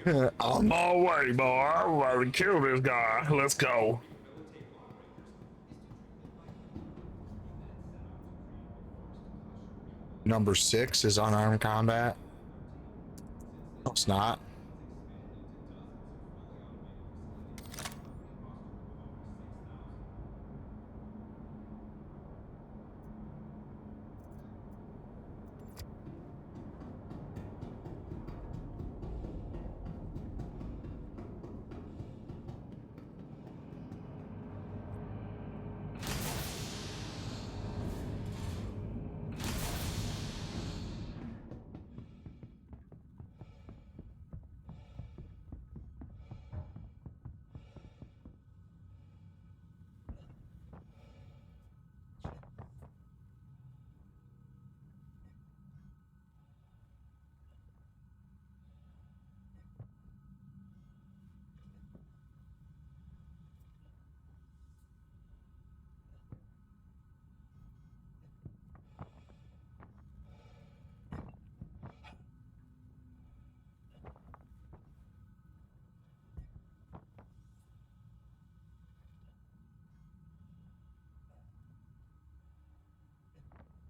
On my way, boy. I'm about to kill this guy. Let's go. Number 6 is unarmed combat. No, it's not.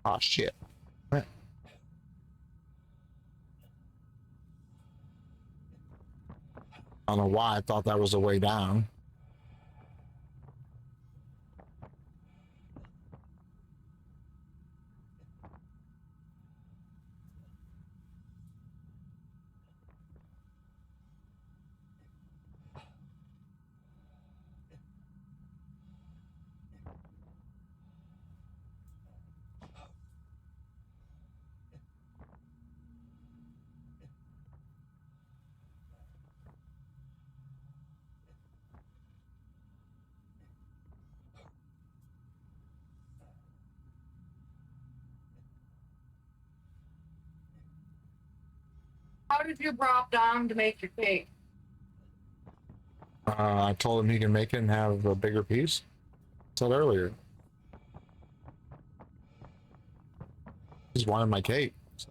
Oh, shit. I don't know why I thought that was the way down. How did you drop down to make your cake? I told him he can make it and have a bigger piece. I said earlier. He's wanted my cake. So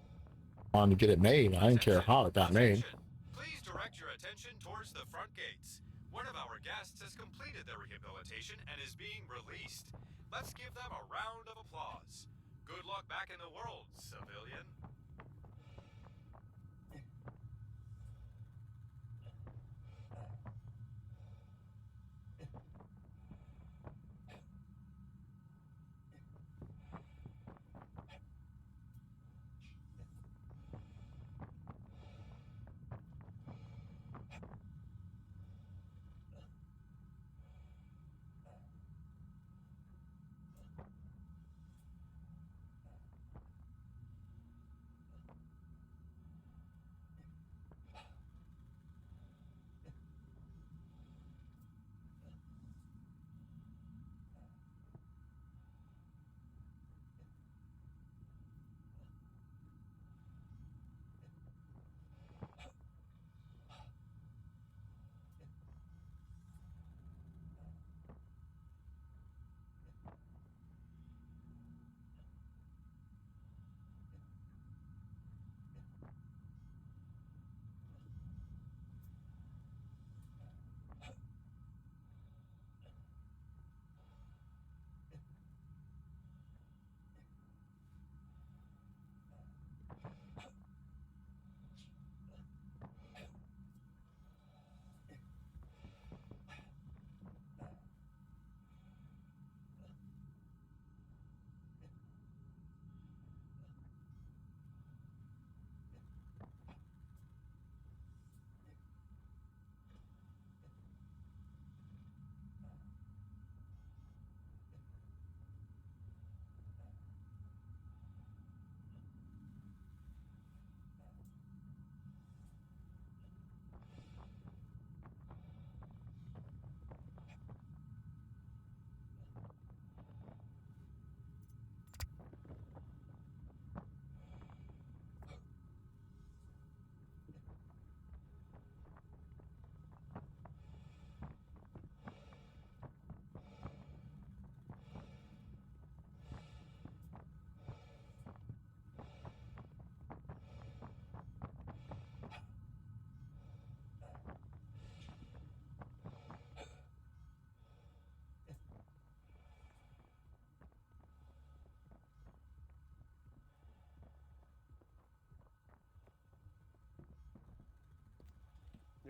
I wanted to get it made. I didn't care how it got made. Please direct your attention towards the front gates. One of our guests has completed their rehabilitation and is being released. Let's give them a round of applause. Good luck back in the world, civilian.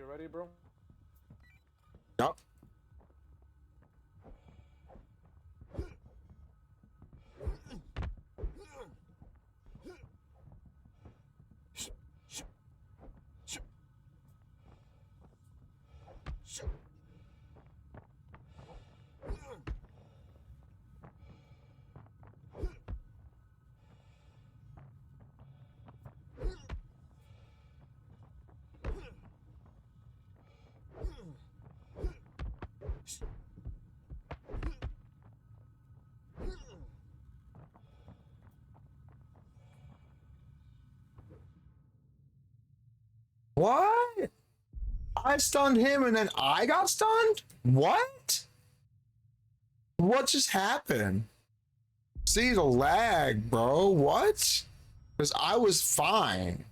You ready, bro? Yup. What? I stunned him and then I got stunned? What? What just happened? See the lag, bro. What? Because I was fine.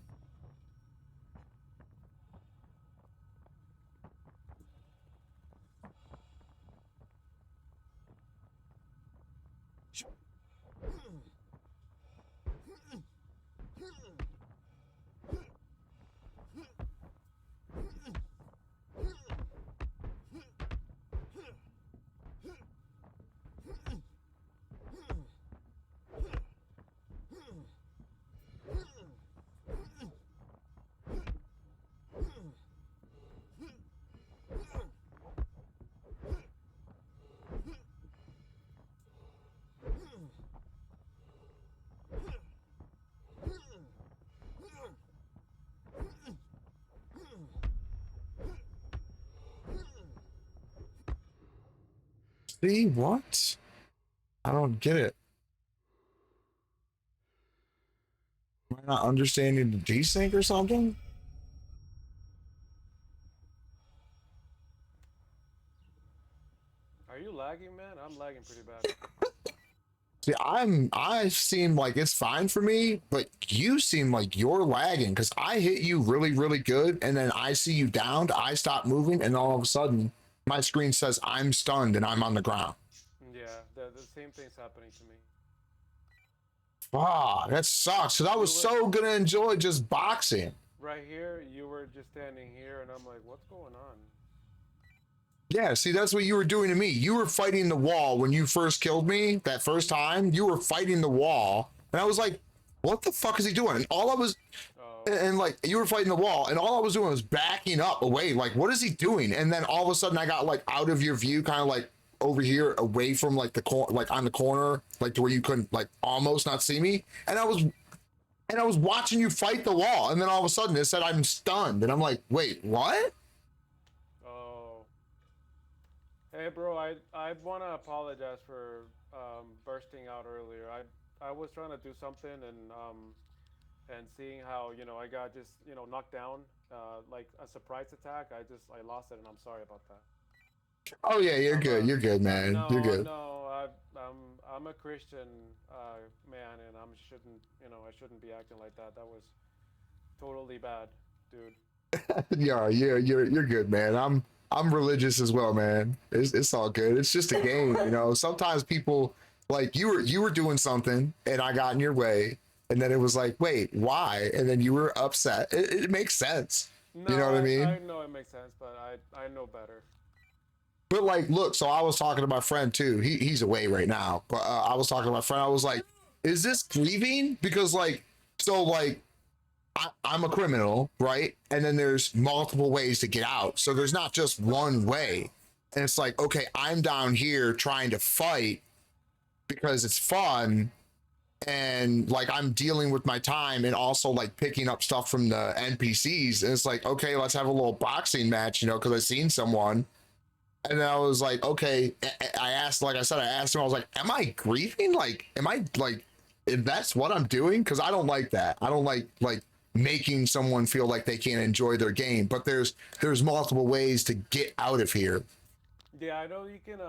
See what? I don't get it. Am I not understanding the desync or something? Are you lagging, man? I'm lagging pretty bad. See, I seem like it's fine for me, but you seem like you're lagging because I hit you really, really good, and then I see you downed, I stop moving, and all of a sudden my screen says I'm stunned and I'm on the ground. Yeah, the same thing's happening to me. Ah, that sucks. Cause I was so gonna enjoy just boxing. Right here, you were just standing here, and I'm like, what's going on? Yeah, see, that's what you were doing to me. You were fighting the wall when you first killed me that first time. You were fighting the wall, and I was like, "What the fuck is he doing?" And all I was, Oh, and like you were fighting the wall, and all I was doing was backing up away. Like, what is he doing? And then all of a sudden, I got like out of your view, kind of like over here, away from like the corner, like on the corner, like to where you couldn't like almost not see me. And I was watching you fight the wall, and then all of a sudden it said I'm stunned, and I'm like, "Wait, what?" oh. Hey, bro, I want to apologize for bursting out earlier. I was trying to do something and seeing how I got just knocked down like a surprise attack. I lost it, and I'm sorry about that. Oh yeah, you're I'm good. a You're good, man. You're no, good. no. I'm a Christian man, and I shouldn't be acting like that. That was totally bad, dude. Yeah, you're good, man. I'm religious as well, man. It's all good. It's just a game, you know. Sometimes people like you were doing something and I got in your way, and then it was like, wait, why? And then you were upset. It makes sense. You No, know what I mean? I know it makes sense, but I know better. But like, look, so I was talking to my friend too. He's away right now, but I was talking to my friend. I was like, is this grieving? Because like, so like I'm a criminal, right? And then there's multiple ways to get out. So there's not just one way. And it's like, okay, I'm down here trying to fight because it's fun. And like I'm dealing with my time and also like picking up stuff from the NPCs. And it's like, okay, let's have a little boxing match, you know, because I seen someone. And then I was like, okay, I asked, like I said, I asked him, I was like, am I grieving? Like, am I like, if that's what I'm doing? Cause I don't like that. I don't like making someone feel like they can't enjoy their game, but there's multiple ways to get out of here. Yeah, I know you can.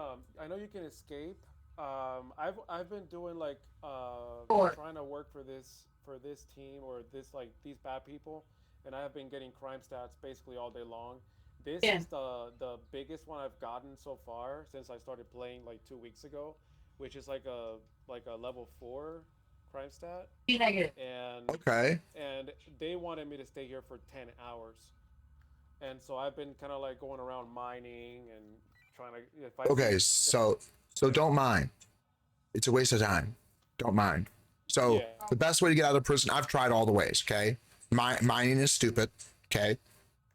I know you can escape. I've been doing like Or trying to work for this team or this like these bad people, and I have been getting crime stats basically all day long. This yeah, is the biggest one I've gotten so far since I started playing like 2 weeks ago, which is like a level 4 crime stat, be negative. and Okay. and they wanted me to stay here for 10 hours. and so I've been kind of like going around mining and trying to if I Okay, see so don't mind. It's a waste of time. Don't mind. So yeah the best way to get out of prison, I've tried all the ways. Okay, mining is stupid. Okay,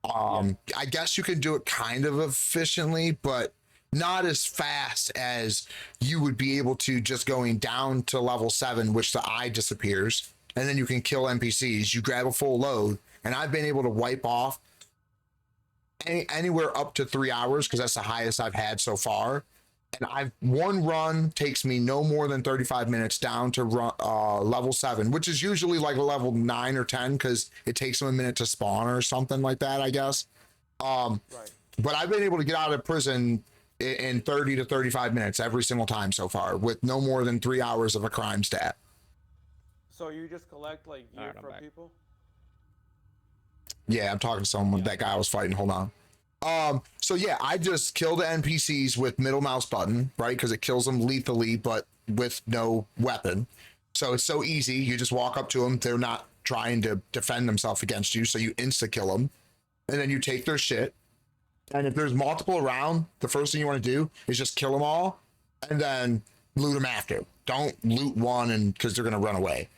I guess you can do it kind of efficiently, but not as fast as you would be able to just going down to level 7, which the eye disappears, and then you can kill NPCs. You grab a full load, and I've been able to wipe off anywhere up to 3 hours because that's the highest I've had so far. And I've one run takes me no more than 35 minutes down to level 7, which is usually like a level 9 or 10 because it takes them a minute to spawn or something like that, I guess. right. But I've been able to get out of prison in 30 to 35 minutes every single time so far with no more than 3 hours of a crime stat. So you just collect like gear Alright, I'm from back. people? Yeah, I'm talking to someone. That guy I was fighting. Hold on. So yeah, I just kill the NPCs with middle mouse button, right? Because it kills them lethally, but with no weapon. So it's so easy. You just walk up to them. They're not trying to defend themselves against you, so you insta kill them, and then you take their shit. And if there's multiple around, the first thing you want to do is just kill them all, and then loot them after. Don't loot one, and because they're gonna run away.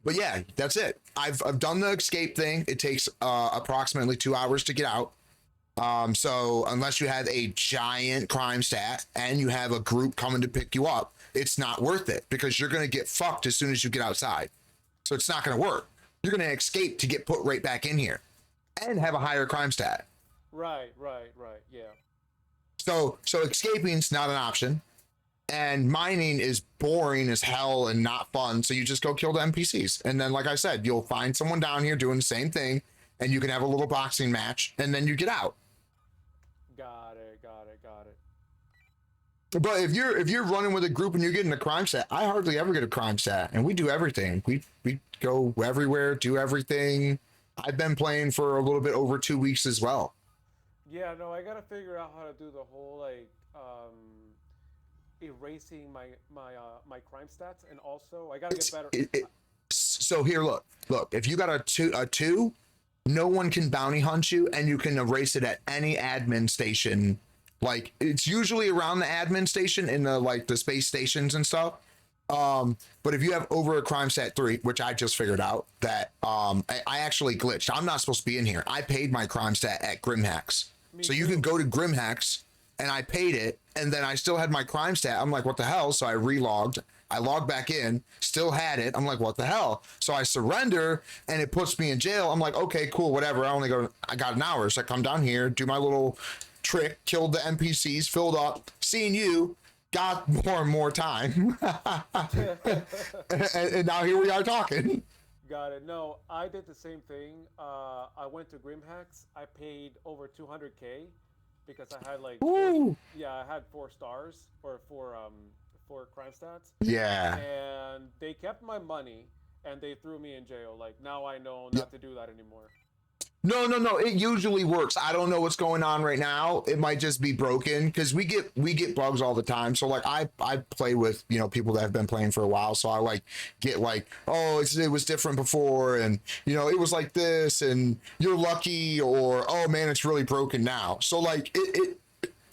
But yeah, that's it. I've done the escape thing. It takes approximately 2 hours to get out. So unless you have a giant crime stat and you have a group coming to pick you up, it's not worth it because you're going to get fucked as soon as you get outside. So it's not going to work. You're going to escape to get put right back in here and have a higher crime stat. Right, yeah. So escaping's not an option. And mining is boring as hell and not fun. So you just go kill the NPCs. And then, like I said, you'll find someone down here doing the same thing and you can have a little boxing match and then you get out. Got it. But if you're running with a group and you're getting a crime stat, I hardly ever get a crime stat, and we do everything. We go everywhere, do everything. I've been playing for a little bit over 2 weeks as well. Yeah, no, I gotta figure out how to do the whole like erasing my crime stats, and also I gotta get better. So here, look. If you got a two, no one can bounty hunt you, and you can erase it at any admin station. Like it's usually around the admin station in the space stations and stuff. But if you have over a crime stat 3, which I just figured out that I actually glitched. I'm not supposed to be in here. I paid my crime stat at Grimhex. So you can go to Grimhex, and I paid it, and then I still had my crime stat. I'm like, what the hell? So I relogged. I logged back in, still had it. I'm like, what the hell? So I surrender, and it puts me in jail. I'm like, okay, cool, whatever. I got an hour. So I come down here, do my little trick, killed the NPCs, filled up, seen you, got more and more time. and now here we are talking. Got it. No, I did the same thing. I went to Grimhex. I paid over 200K because I had like I had 4 stars or 4 crime stats. Yeah. And they kept my money and they threw me in jail. Like now I know not to do that anymore. No. It usually works. I don't know what's going on right now. It might just be broken because we get bugs all the time. So like I play with people that have been playing for a while. So I like get like, oh, it was different before, and it was like this, and you're lucky, or oh man, it's really broken now. So like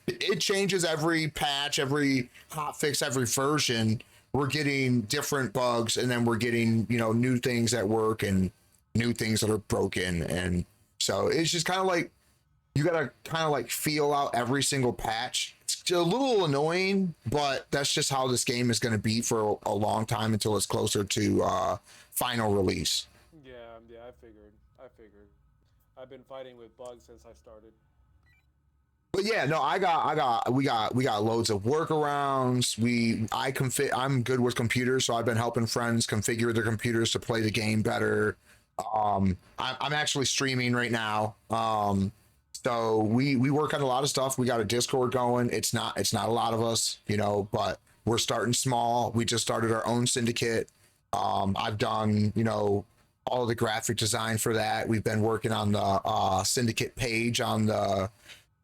it changes every patch, every hot fix, every version. We're getting different bugs, and then we're getting new things that work and new things that are broken. And so it's just kind of like you gotta kind of like feel out every single patch. It's a little annoying, but that's just how this game is going to be for a long time until it's closer to final release. Yeah, I figured. I've been fighting with bugs since I started. But yeah, no, we got loads of workarounds. I'm good with computers, so I've been helping friends configure their computers to play the game better. I'm actually streaming right now. So we work on a lot of stuff. We got a Discord going. It's not a lot of us, but we're starting small. We just started our own syndicate. I've done, all of the graphic design for that. We've been working on the syndicate page on the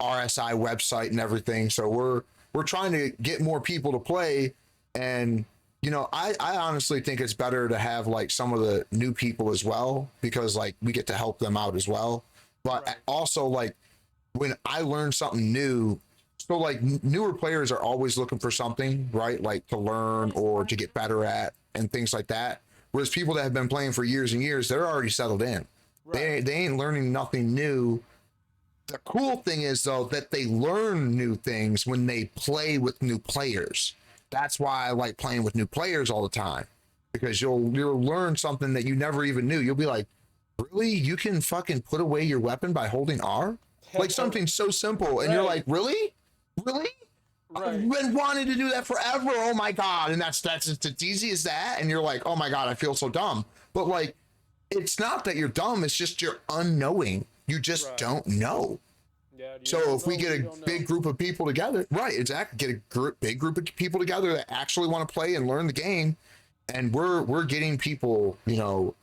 RSI website and everything. So we're trying to get more people to play. And I honestly think it's better to have like some of the new people as well, because like we get to help them out as well. But Right. also, like, when I learn something new, so like newer players are always looking for something, right? Like to learn or to get better at and things like that. Whereas people that have been playing for years and years, they're already settled in. Right. They ain't learning nothing new. The cool thing is though that they learn new things when they play with new players. That's why I like playing with new players all the time, because you'll learn something that you never even knew. You'll be like, really? You can fucking put away your weapon by holding R? Like something so simple, and you're Right. like, really? Really? I've Right. been wanting to do that forever. Oh my god! And that's it's easy as that. And you're like, oh my god, I feel so dumb. But like, it's not that you're dumb. It's just you're unknowing. You just Right. don't know. Yeah. You So don't if we know get what you a don't know. big group of people together, right? Exactly. Get a big group of people together that actually want to play and learn the game, and we're getting people, you know,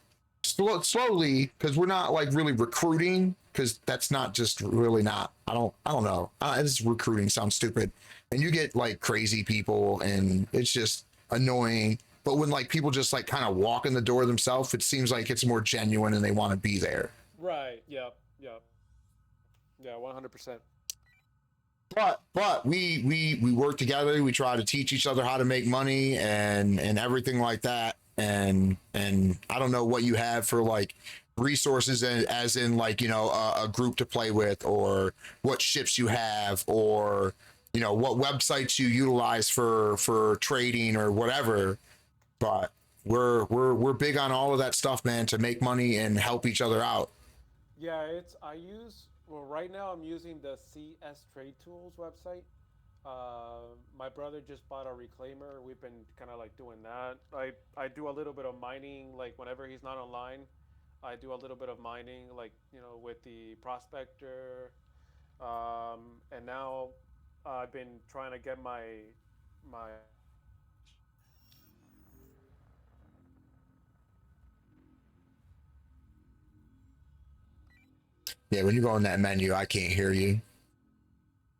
slowly, because we're not like really recruiting, because that's not just really not. I don't know. This recruiting sounds stupid, and you get like crazy people, and it's just annoying. But when like people just like kind of walk in the door themselves, it seems like it's more genuine and they want to be there. Right. Yep. Yep. Yeah. 100%. But we work together. We try to teach each other how to make money and everything like that. And I don't know what you have for like resources, as in like, you know, a group to play with, or what ships you have, or you know what websites you utilize for trading or whatever. But we're big on all of that stuff, man, to make money and help each other out. Yeah. Well, right now I'm using the CS Trade Tools website. My brother just bought a reclaimer. We've been kind of like doing that. I do a little bit of mining, like whenever he's not online. I do a little bit of mining, like with the prospector. And now I've been trying to get my Yeah, when you go in that menu, I can't hear you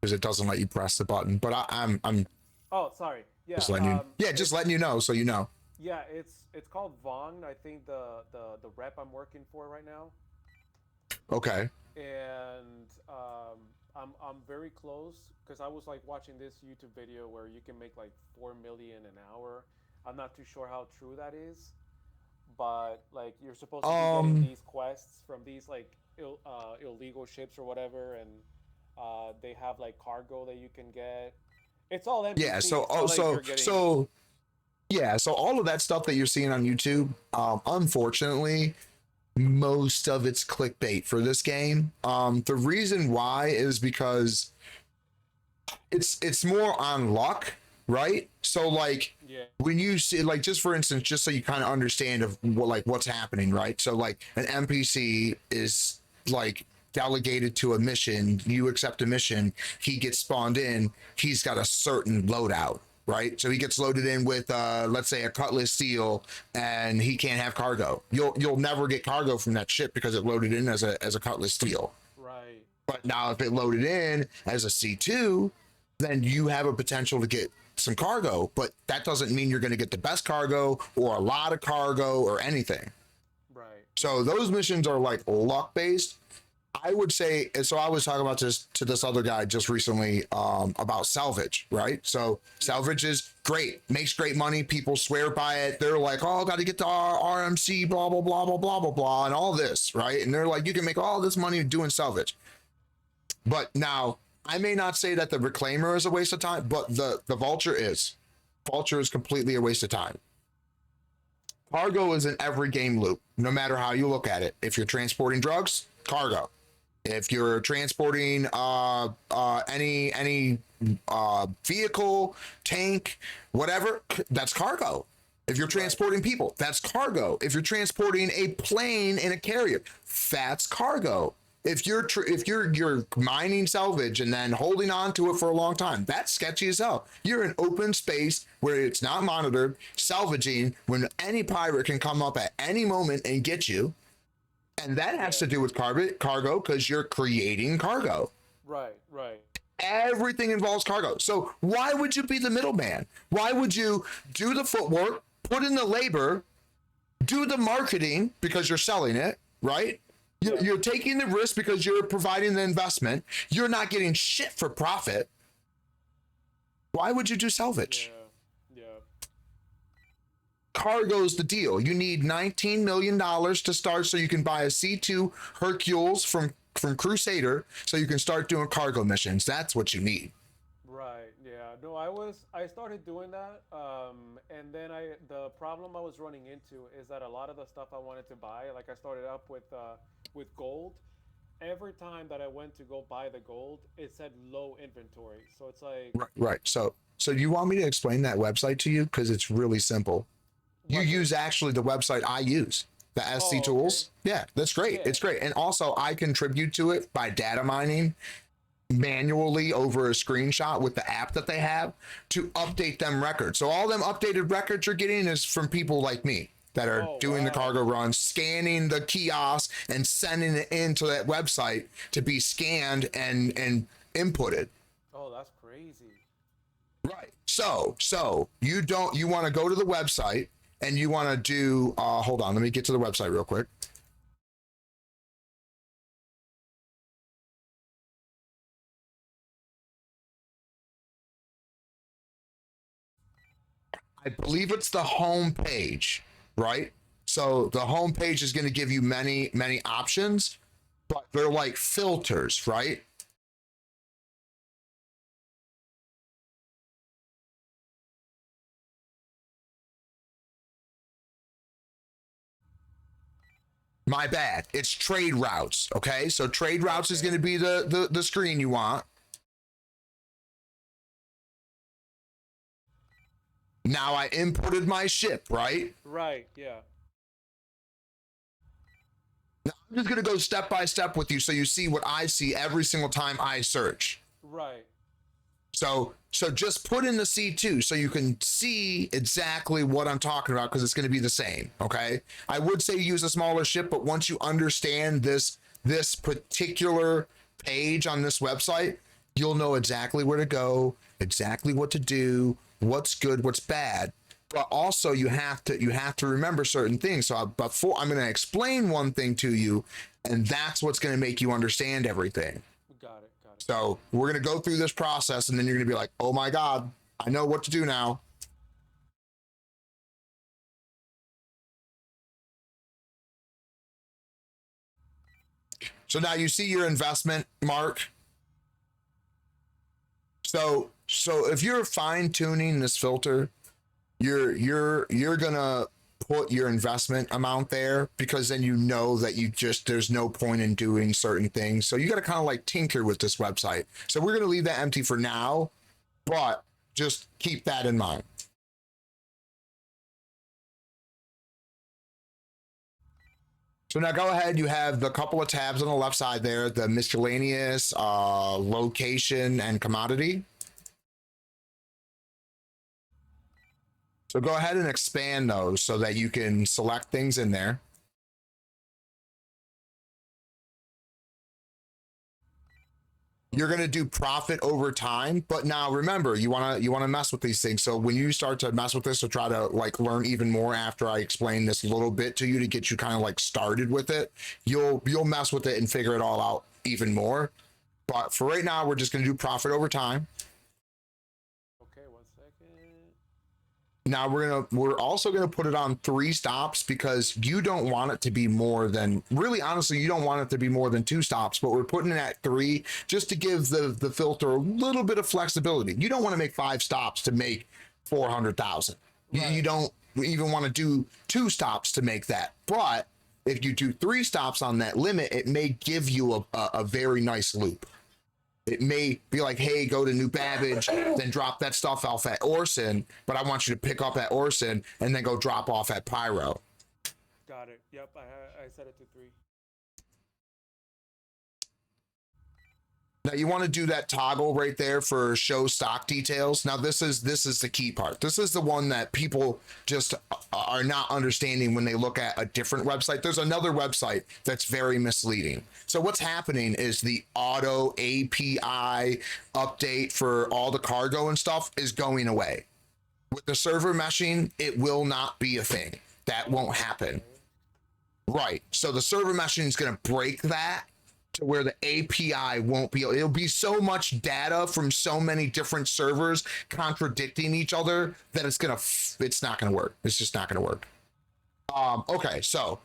because it doesn't let you press the button. But I'm Oh, sorry. Yeah. just letting you, yeah, just letting you know, so you know. Yeah. It's called Vaughn. I think the rep I'm working for right now. Okay. And I'm very close because I was like watching this YouTube video where you can make like 4 million an hour. I'm not too sure how true that is, but like you're supposed to be getting these quests from these like illegal ships or whatever, and they have like cargo that you can get. It's all Yeah. NPC. So It's not like so you're getting. so yeah. So all of that stuff that you're seeing on YouTube, unfortunately, most of it's clickbait for this game. The reason why is because it's more on luck, right? So like Yeah. when you see, like, just for instance, just so you kind of understand of what, like, what's happening, right? So like an NPC is like delegated to a mission, you accept a mission, he gets spawned in, he's got a certain loadout, right? So he gets loaded in with let's say a cutlass steel, and he can't have cargo. You'll never get cargo from that ship because it loaded in as a cutlass steel. Right. But now if it loaded in as a C2, then you have a potential to get some cargo, but that doesn't mean you're going to get the best cargo or a lot of cargo or anything. Right. So those missions are like luck based. I would say, and so I was talking about this to this other guy just recently, about salvage, right? So salvage is great, makes great money. People swear by it. They're like, oh, got to get the RMC, blah, blah, blah, blah, blah, blah, blah, and all this, right? And they're like, you can make all this money doing salvage. But now, I may not say that the reclaimer is a waste of time, but the vulture is. Vulture is completely a waste of time. Cargo is in every game loop, no matter how you look at it. If you're transporting drugs, cargo. If you're transporting any vehicle, tank, whatever, that's cargo. If you're transporting people, that's cargo. If you're transporting a plane in a carrier, that's cargo. If you're mining salvage and then holding on to it for a long time, that's sketchy as hell. You're in open space where it's not monitored, salvaging when any pirate can come up at any moment and get you. And that has to do with cargo, because you're creating cargo. Right. Right. Everything involves cargo. So why would you be the middleman? Why would you do the footwork, put in the labor, do the marketing because you're selling it, right? You're taking the risk because you're providing the investment. You're not getting shit for profit. Why would you do salvage? Yeah. Cargo's the deal. You need $19 million to start so you can buy a C2 Hercules from Crusader so you can start doing cargo missions. That's what you need. Right. Yeah. No, I started doing that, and then the problem I was running into is that a lot of the stuff I wanted to buy, like I started up with gold. Every time that I went to go buy the gold, it said low inventory. So it's like, Right. So you want me to explain that website to you? Because it's really simple. You use actually the website I use, the SC Tools. Okay. Yeah, that's great. Yeah. It's great. And also I contribute to it by data mining manually over a screenshot with the app that they have to update them records. So all them updated records you're getting is from people like me that are doing the cargo runs, scanning the kiosk and sending it into that website to be scanned and inputted. Oh, that's crazy. Right. So you want to go to the website and you want to do, hold on, let me get to the website real quick. I believe it's the home page, right? So the home page is going to give you many options, but they're like filters, right? My bad. It's trade routes. Okay. So trade routes is going to be the screen you want. Now I inputted my ship, right? Right. Yeah. Now I'm just going to go step by step with you so you see what I see every single time I search. Right. So just put in the C2 so you can see exactly what I'm talking about because it's going to be the same, okay? I would say use a smaller ship, but once you understand this particular page on this website, you'll know exactly where to go, exactly what to do, what's good, what's bad. But also you have to remember certain things. So before I'm going to explain one thing to you, and that's what's going to make you understand everything. Got it. So we're going to go through this process and then you're going to be like, oh my God, I know what to do now. So now you see your investment mark. So if you're fine tuning this filter, you're going to put your investment amount there because then you know that there's no point in doing certain things. So you got to kind of like tinker with this website. So we're going to leave that empty for now, but just keep that in mind. So now go ahead. You have the couple of tabs on the left side there, the miscellaneous, location, and commodity. So go ahead and expand those so that you can select things in there. You're going to do profit over time, but now remember, you want to mess with these things. So when you start to mess with this or try to like learn even more after I explain this little bit to you to get you kind of like started with it, you'll mess with it and figure it all out even more. But for right now, we're just going to do profit over time. Now we're also gonna put it on 3 stops because you don't want it to be more than, really honestly, you don't want it to be more than 2 stops, but we're putting it at 3 just to give the filter a little bit of flexibility. You don't want to make 5 stops to make 400,000. Right. You don't even want to do 2 stops to make that. But if you do 3 stops on that limit, it may give you a very nice loop. It may be like, hey, go to New Babbage, then drop that stuff off at Orson, but I want you to pick up at Orson and then go drop off at Pyro. Got it. Yep, I set it to 3. Now you want to do that toggle right there for show stock details. Now this is the key part. This is the one that people just are not understanding when they look at a different website. There's another website that's very misleading. So what's happening is the auto API update for all the cargo and stuff is going away. With the server meshing, it will not be a thing. That won't happen. Right. So the server meshing is going to break that to where the API won't be. It'll be so much data from so many different servers contradicting each other that it's not gonna work. It's just not gonna work. Okay, so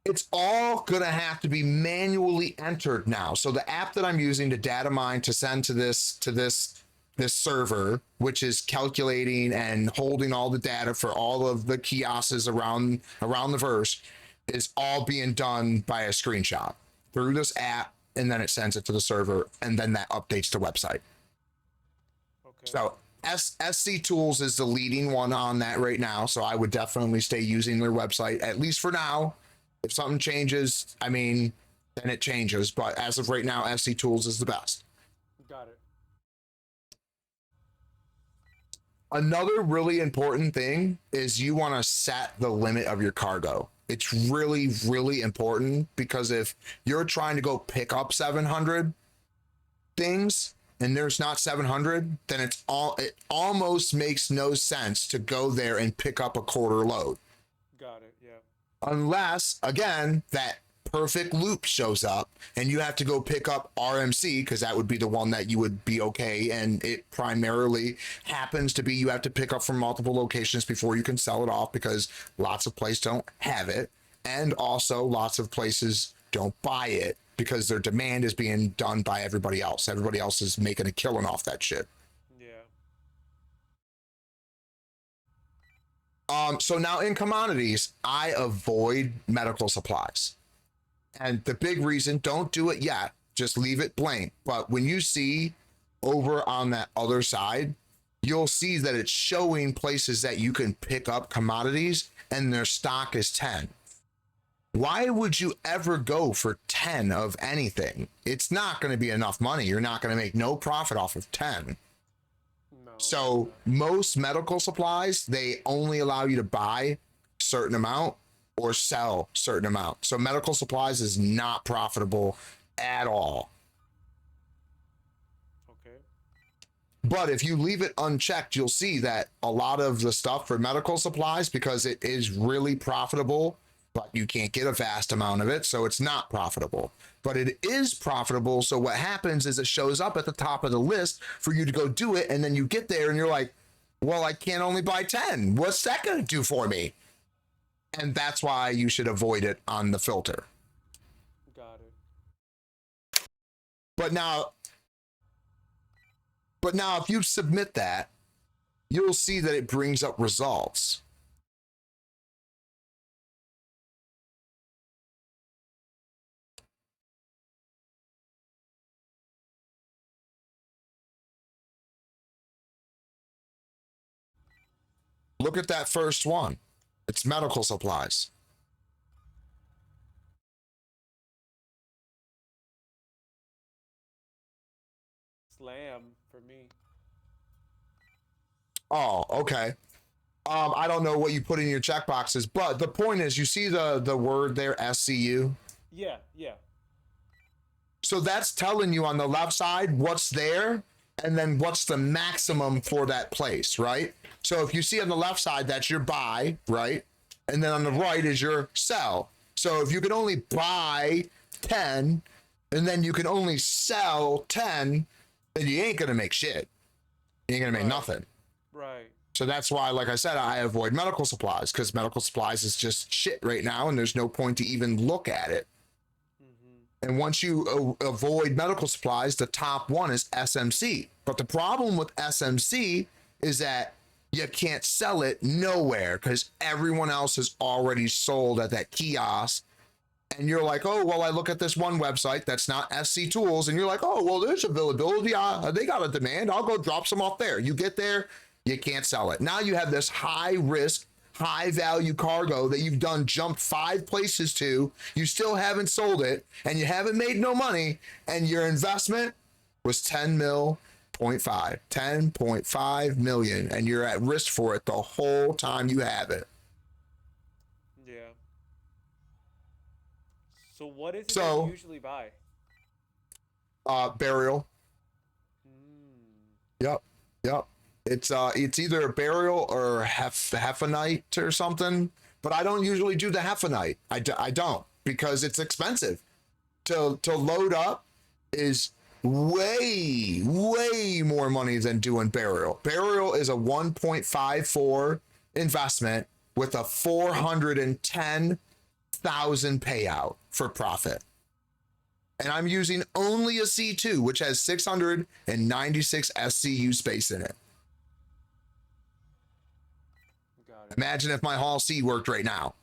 it's all gonna have to be manually entered now. So the app that I'm using to data mine to send to this server, which is calculating and holding all the data for all of the kiosks around the verse, is all being done by a screenshot through this app, and then it sends it to the server, and then that updates the website. Okay. So SC Tools is the leading one on that right now, so I would definitely stay using their website, at least for now. If something changes, I mean, then it changes, but as of right now, SC Tools is the best. Got it. Another really important thing is you want to set the limit of your cargo. It's really, really important, because if you're trying to go pick up 700 things and there's not 700, then it almost makes no sense to go there and pick up a quarter load. Got it. Yeah. Unless, again, that perfect loop shows up and you have to go pick up RMC, because that would be the one that you would be okay, and it primarily happens to be you have to pick up from multiple locations before you can sell it off, because lots of places don't have it, and also lots of places don't buy it because their demand is being done by everybody else. Everybody else is making a killing off that shit. Yeah. So now in commodities, I avoid medical supplies. And the big reason, don't do it yet, just leave it blank. But when you see over on that other side, you'll see that it's showing places that you can pick up commodities and their stock is 10. Why would you ever go for 10 of anything? It's not going to be enough money. You're not going to make no profit off of 10. No. So most medical supplies, they only allow you to buy a certain amount or sell certain amount. So medical supplies is not profitable at all. Okay. But if you leave it unchecked, you'll see that a lot of the stuff for medical supplies, because it is really profitable, but you can't get a vast amount of it, so it's not profitable. But it is profitable, so what happens is it shows up at the top of the list for you to go do it, and then you get there and you're like, well, I can't only buy 10. What's that going to do for me? And that's why you should avoid it on the filter. Got it. But now if you submit that, you'll see that it brings up results. Look at that first one. It's medical supplies. Slam for me. Oh, okay. I don't know what you put in your checkboxes, but the point is, you see the word there, SCU? Yeah. Yeah. So that's telling you on the left side what's there, and then what's the maximum for that place, right? So if you see on the left side, that's your buy, right? And then on the right is your sell. So if you can only buy 10, and then you can only sell 10, then you ain't gonna make shit. You ain't gonna make nothing. Right. So that's why, like I said, I avoid medical supplies, because medical supplies is just shit right now, and there's no point to even look at it. And once you avoid medical supplies, the top one is SMC. But the problem with SMC is that you can't sell it nowhere, because everyone else has already sold at that kiosk. And you're like, oh, well, I look at this one website that's not SC Tools, and you're like, oh, well, there's availability. They got a demand. I'll go drop some off there. You get there, you can't sell it. Now you have this high risk, high value cargo that you've done jumped 5 places to, you still haven't sold it, and you haven't made no money, and your investment was 10.5 million, and you're at risk for it the whole time you have it. Yeah. So what is it that you usually buy? Burial. Yep. It's either a burial or hefenite or something, but I don't usually do the half a night. I don't, because it's expensive to load up. Is way more money than doing burial. Burial is a 1.54 investment with a 410,000 payout for profit. And I'm using only a C2, which has 696 SCU space in it. Got it. Imagine if my Hall C worked right now.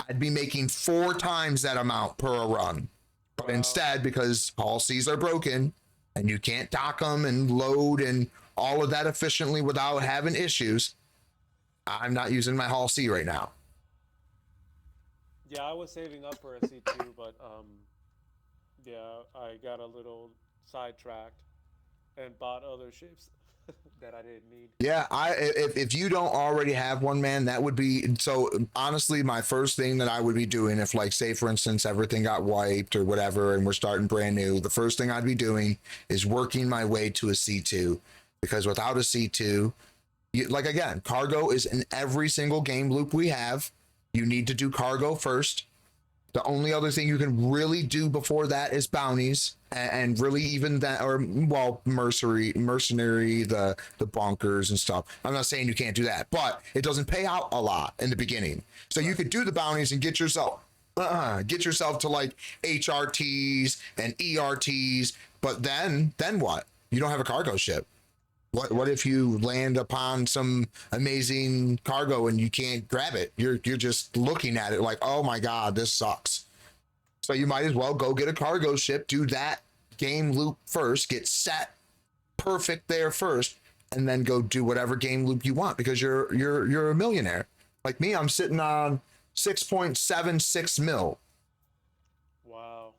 I'd be making 4 times that amount per a run. But Wow. instead, because Hall Cs are broken and you can't dock them and load and all of that efficiently without having issues, I'm not using my Hall C right now. Yeah, I was saving up for a C2, but yeah, I got a little sidetracked and bought other ships that I didn't need. Yeah, if you don't already have one, man, that would be, so honestly, my first thing that I would be doing if, like, say for instance everything got wiped or whatever and we're starting brand new, the first thing I'd be doing is working my way to a C2, because without a C2, like, again, cargo is in every single game loop we have. You need to do cargo first. The only other thing you can really do before that is bounties, and really even that, or, well, mercenary, the bunkers and stuff. I'm not saying you can't do that, but it doesn't pay out a lot in the beginning. So you could do the bounties and get yourself to like HRTs and ERTs, but then what? You don't have a cargo ship. What if you land upon some amazing cargo and you can't grab it? You're just looking at it like, oh my God, this sucks. So you might as well go get a cargo ship, do that game loop first, get set perfect there first, and then go do whatever game loop you want, because you're a millionaire. Like me, I'm sitting on 6.76 mil. Wow.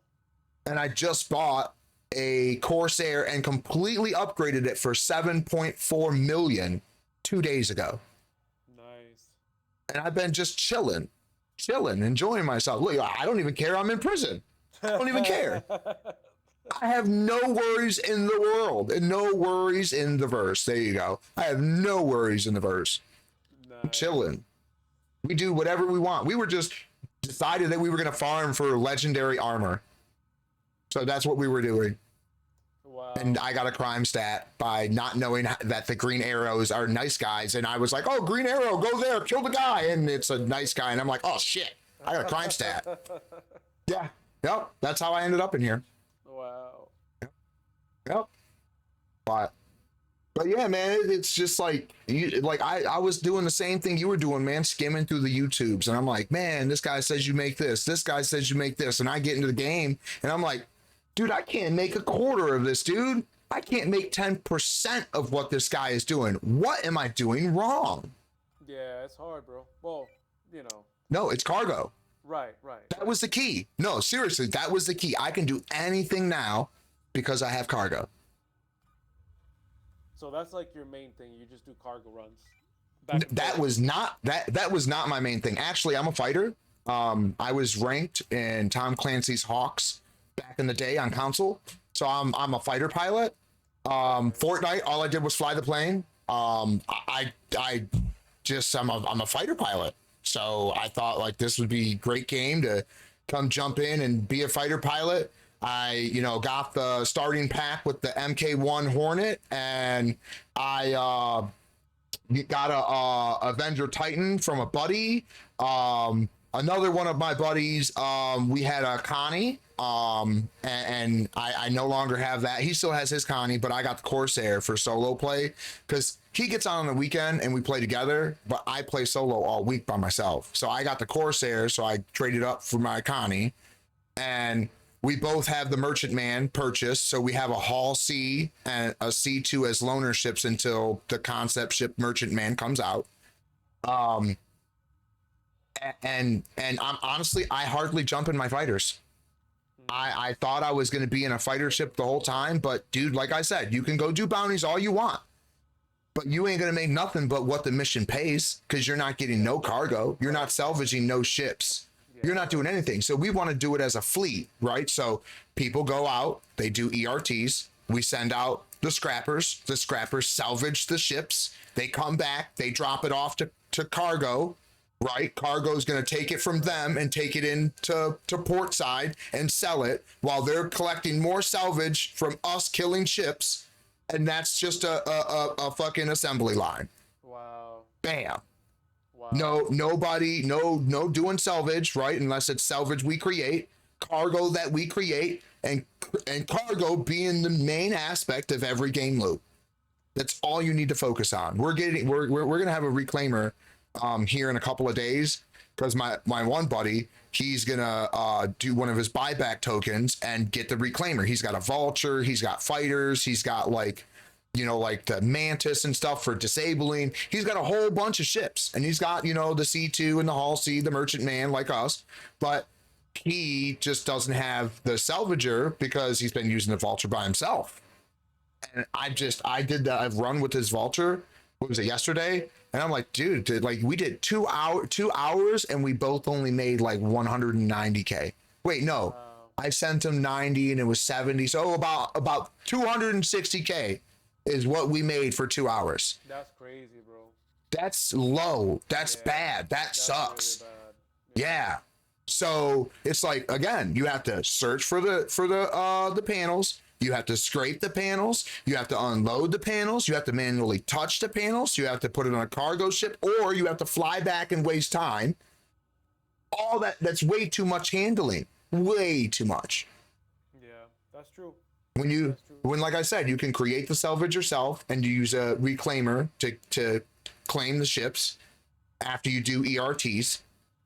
And I just bought a Corsair and completely upgraded it for 7.4 million 2 days ago. Nice. And I've been just chilling, enjoying myself. Look, I don't even care I'm in prison. I don't even care. I have no worries in the world and no worries in the verse. There you go. I have no worries in the verse. I'm chilling. We do whatever we want. We were just decided that we were going to farm for legendary armor. So that's what we were doing. Wow. And I got a crime stat by not knowing that the green arrows are nice guys. And I was like, oh, green arrow, go there, kill the guy. And it's a nice guy. And I'm like, oh, shit, I got a crime stat. Yeah. Yep. That's how I ended up in here. Wow. Yep. But yeah, man, it's just like, I was doing the same thing you were doing, man, skimming through the YouTubes. And I'm like, man, this guy says you make this. This guy says you make this. And I get into the game and I'm like, dude, I can't make a quarter of this, dude. I can't make 10% of what this guy is doing. What am I doing wrong? Yeah, it's hard, bro. Well, you know. No, it's cargo. Right. That was the key. No, seriously, that was the key. I can do anything now because I have cargo. So that's like your main thing. You just do cargo runs. That was not my main thing. Actually, I'm a fighter. I was ranked in Tom Clancy's Hawks back in the day on console. So I'm a fighter pilot. Fortnite, all I did was fly the plane. I'm a fighter pilot. So I thought, like, this would be a great game to come jump in and be a fighter pilot. I, got the starting pack with the MK1 Hornet, and I got a Avenger Titan from a buddy. Another one of my buddies, we had a Connie, and I no longer have that. He still has his Connie, but I got the Corsair for solo play, because he gets on the weekend and we play together, but I play solo all week by myself. So I got the Corsair, so I traded up for my Connie, and we both have the Merchantman purchased, so we have a Hall C and a C2 as loaner ships until the concept ship Merchantman comes out. And I'm honestly, I hardly jump in my fighters. I thought I was going to be in a fighter ship the whole time, but dude, like I said, you can go do bounties all you want, but you ain't going to make nothing but what the mission pays, because you're not getting no cargo. You're not salvaging no ships. You're not doing anything. So we want to do it as a fleet, right? So people go out, they do ERTs. We send out the scrappers. The scrappers salvage the ships. They come back, they drop it off to cargo. right? Cargo's going to take it from them and take it into port side and sell it while they're collecting more salvage from us killing ships. And that's just a fucking assembly line. Wow. Bam. Wow. Nobody, no doing salvage, right? Unless it's salvage we create, cargo that we create, and cargo being the main aspect of every game loop. That's all you need to focus on. We're gonna have a reclaimer here in a couple of days, because my one buddy, he's gonna do one of his buyback tokens and get the reclaimer. He's got a vulture, he's got fighters, he's got like, you know, like the mantis and stuff for disabling. He's got a whole bunch of ships, and he's got, you know, the C2 and the Hull C, the merchant man like us, but he just doesn't have the salvager because he's been using the vulture by himself. And I've run with his vulture. What was it, yesterday? And I'm like, dude, like we did 2 hours and we both only made like 190K. Wait, no, Wow. I sent him 90 and it was 70. So about 260K is what we made for 2 hours. That's crazy, bro. That's low. That's Yeah, bad. That That's sucks. really bad. Yeah. So it's like, again, you have to search for the panels. You have to scrape the panels. You have to unload the panels. You have to manually touch the panels. You have to put it on a cargo ship, or you have to fly back and waste time. All that's way too much handling. Way too much. Yeah, that's true. When like I said, you can create the salvage yourself and you use a reclaimer to claim the ships. After you do ERTs,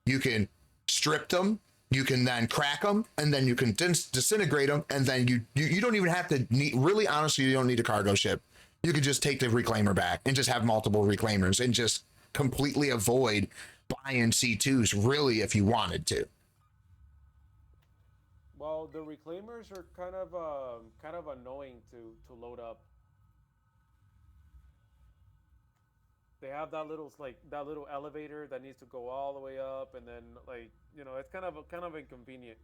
you can strip them, you can then crack them, and then you can disintegrate them, and then you don't even have to really, honestly, you don't need a cargo ship. You could just take the reclaimer back and just have multiple reclaimers and just completely avoid buying C2s, really, if you wanted to. Well, the reclaimers are kind of annoying to load up. They have that little elevator that needs to go all the way up, and then like, you know, it's kind of inconvenient.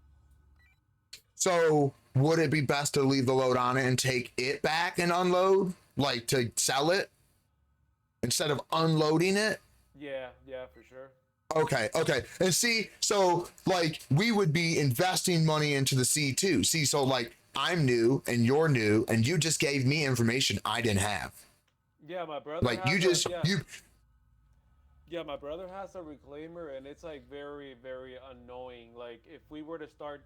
So would it be best to leave the load on it and take it back and unload, like to sell it instead of unloading it? Yeah, for sure. Okay. And see, so like we would be investing money into the C2. See, so like I'm new and you're new and you just gave me information I didn't have. Yeah, my brother. Like has you just yeah. you Yeah, my brother has a reclaimer, and it's like very, very annoying. Like if we were to start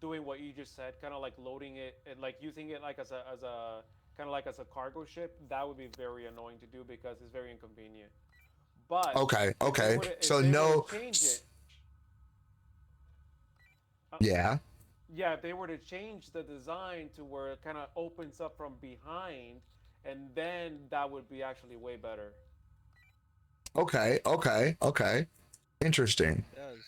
doing what you just said, kind of like loading it and like using it like as a kind of like as a cargo ship, that would be very annoying to do because it's very inconvenient. But okay. if So they were no to change it, yeah. yeah, if they were to change the design to where it kind of opens up from behind, and then that would be actually way better. Okay. Interesting. It does.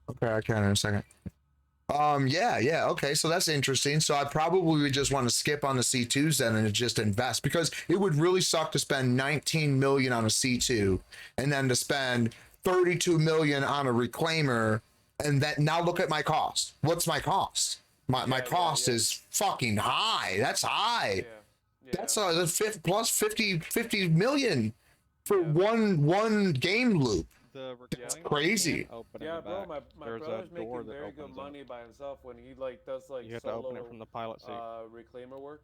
Okay, I can in a second. Yeah, okay, so that's interesting. So I probably would just want to skip on the C2s then and just invest, because it would really suck to spend 19 million on a C2 and then to spend 32 million on a reclaimer, and that now look at my cost. What's my cost? My cost is fucking high. That's high. Yeah. That's the fifth plus 50 million for one game loop. The reclaimer crazy. can't open in Yeah, the bro, back. my There's brother's a door making that very good opens up. money by himself when he like does like You have to solo open it from the pilot seat. reclaimer work.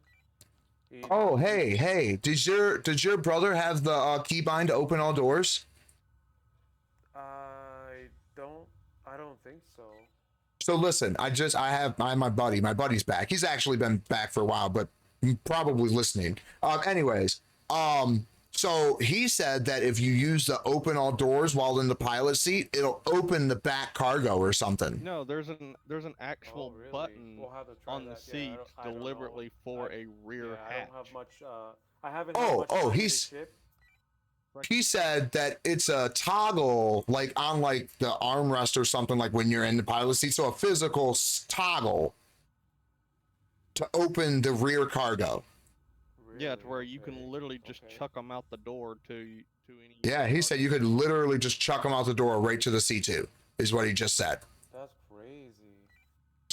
Oh, hey, did your brother have the keybind to open all doors? I don't think so. So listen, I have my buddy's back. He's actually been back for a while, but probably listening. Anyways, so he said that if you use the open all doors while in the pilot seat, it'll open the back cargo or something. No, there's an actual Oh, really? button We'll have to try on the that. Yeah, seat I don't know. deliberately for a rear Yeah, hatch. I don't have much. I haven't. Had much time with this ship. He said that it's a toggle, like on like the armrest or something, like when you're in the pilot seat. So a physical toggle to open the rear cargo. Yeah, to where Really? you can Okay, literally just okay. chuck them out the door to any. Yeah, he said you could literally just chuck them out the door right to the C2, is what he just said. That's crazy.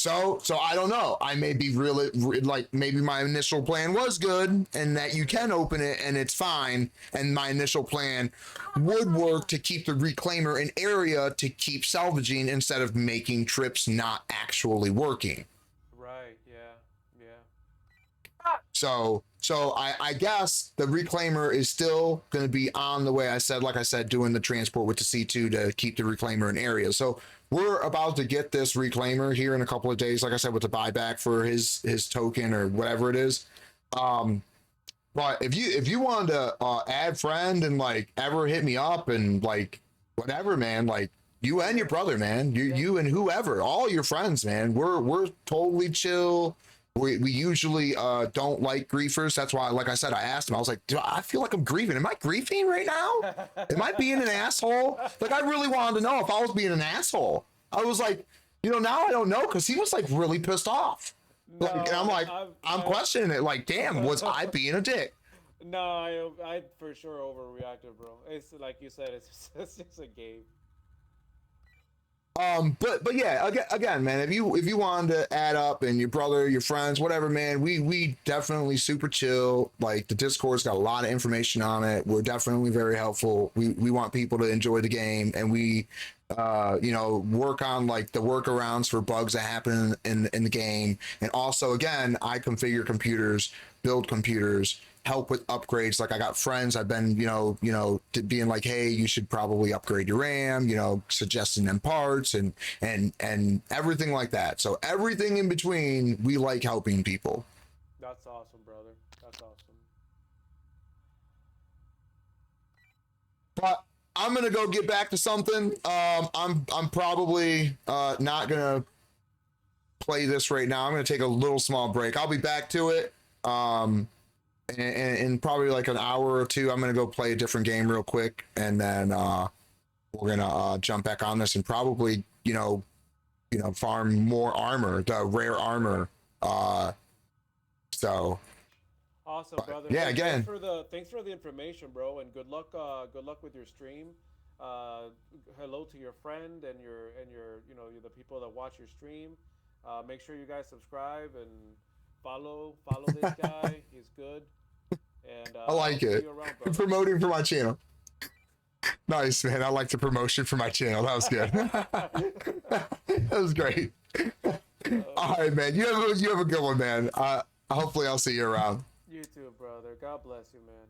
So I don't know. I may be like maybe my initial plan was good and that you can open it and it's fine. And my initial plan would work to keep the reclaimer an area to keep salvaging instead of making trips not actually working. Right. Yeah. Yeah. So I guess the reclaimer is still going to be on the way. Like I said, doing the transport with the C2 to keep the reclaimer in area. So we're about to get this reclaimer here in a couple of days. Like I said, with the buyback for his token or whatever it is. But if you wanted to add friend and like ever hit me up and like whatever, man, like you and your brother, man, you and whoever, all your friends, man, we're totally chill. We usually don't like griefers. That's why, like I said, I asked him. I was like, I feel like I'm grieving. Am I griefing right now? Am I being an asshole? Like, I really wanted to know if I was being an asshole. I was like, now I don't know because he was like really pissed off. No, Like, and I'm like, I'm questioning it. Like, damn, was I being a dick? No, I for sure overreacted, bro. It's like you said, it's just a game. But yeah, again, man, if you wanted to add up and your brother, your friends, whatever, man, we definitely super chill. Like the Discord's got a lot of information on it. We're definitely very helpful. We want people to enjoy the game, and we work on like the workarounds for bugs that happen in the game. And also, again, I configure computers, build computers, help with upgrades. Like I got friends I've been being like, hey, you should probably upgrade your RAM, suggesting them parts and everything like that. So everything in between, we like helping people. That's awesome, brother. That's awesome. But I'm gonna go get back to something. I'm probably not gonna play this right now. I'm gonna take a little small break. I'll be back to it. In probably like an hour or two, I'm gonna go play a different game real quick, and then we're gonna jump back on this and probably farm more armor, the rare armor. So Awesome, brother. yeah, again, Thanks for the information, bro, and good luck with your stream. Hello to your friend and your the people that watch your stream. Make sure you guys subscribe and follow this guy. He's good. And I like it. Around, promoting for my channel. Nice, man. I like the promotion for my channel. That was good. That was great. All right, man. You have a good one, man. Hopefully I'll see you around. You too, brother. God bless you, man.